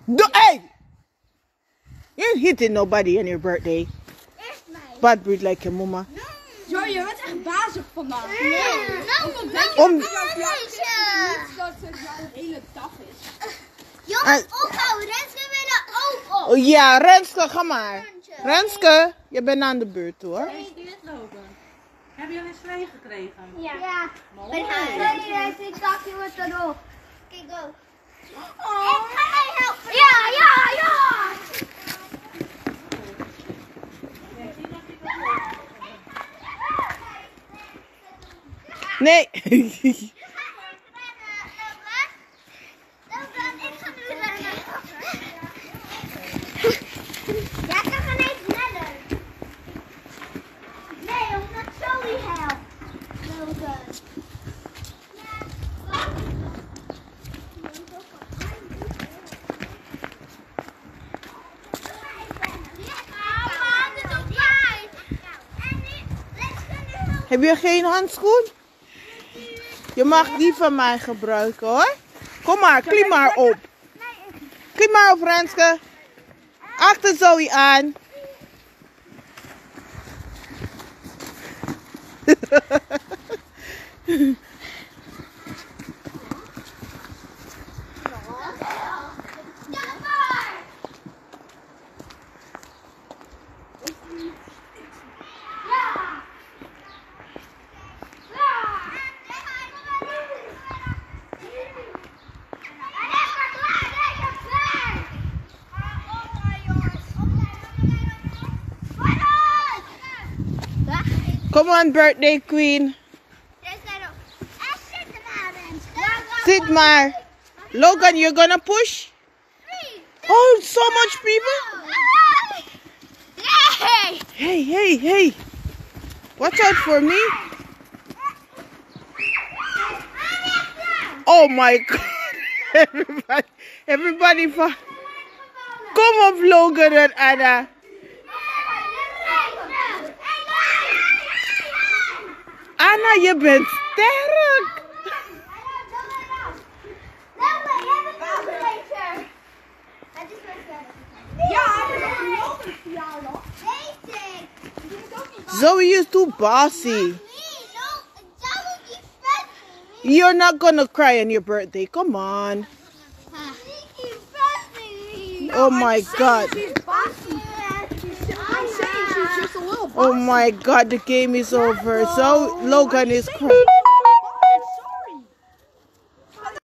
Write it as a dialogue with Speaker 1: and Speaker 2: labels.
Speaker 1: Hey! You ain't hitting nobody on your birthday. Bad breed like your mama.
Speaker 2: Joy, je bent echt bazig vandaag.
Speaker 3: Nee.
Speaker 1: Om...
Speaker 2: Dat het jouw hele dag is.
Speaker 3: Jongens, ophouden. Renske willen ook op.
Speaker 1: Oh, ja, Renske, ga maar. Renske, je bent aan de beurt hoor.
Speaker 4: Hey, dit lopen. Hebben jullie slee gekregen?
Speaker 3: Ja.
Speaker 4: Mooi.
Speaker 3: Ik dacht je wordt erop. Oké, go. Ik ga mij helpen. Ja.
Speaker 1: Nee.
Speaker 3: Ja, ik ga niet sneller. Nee, omdat Zoe helpt.
Speaker 1: Heb je geen handschoen? Je mag die van mij gebruiken hoor. Kom maar, klim maar op. Klim maar op Renske. Achter Zoe aan. Come on, birthday queen. Sit maar. Logan, you're gonna push? Oh, so much people. Hey. Watch out for me. Oh my God. Everybody. Kom op, Logan en Anna. Anna, je bent sterk. Zoe is too bossy. You're not gonna cry on your birthday. Come on. Oh my God. Oh my God, the game is over. So Logan is crying.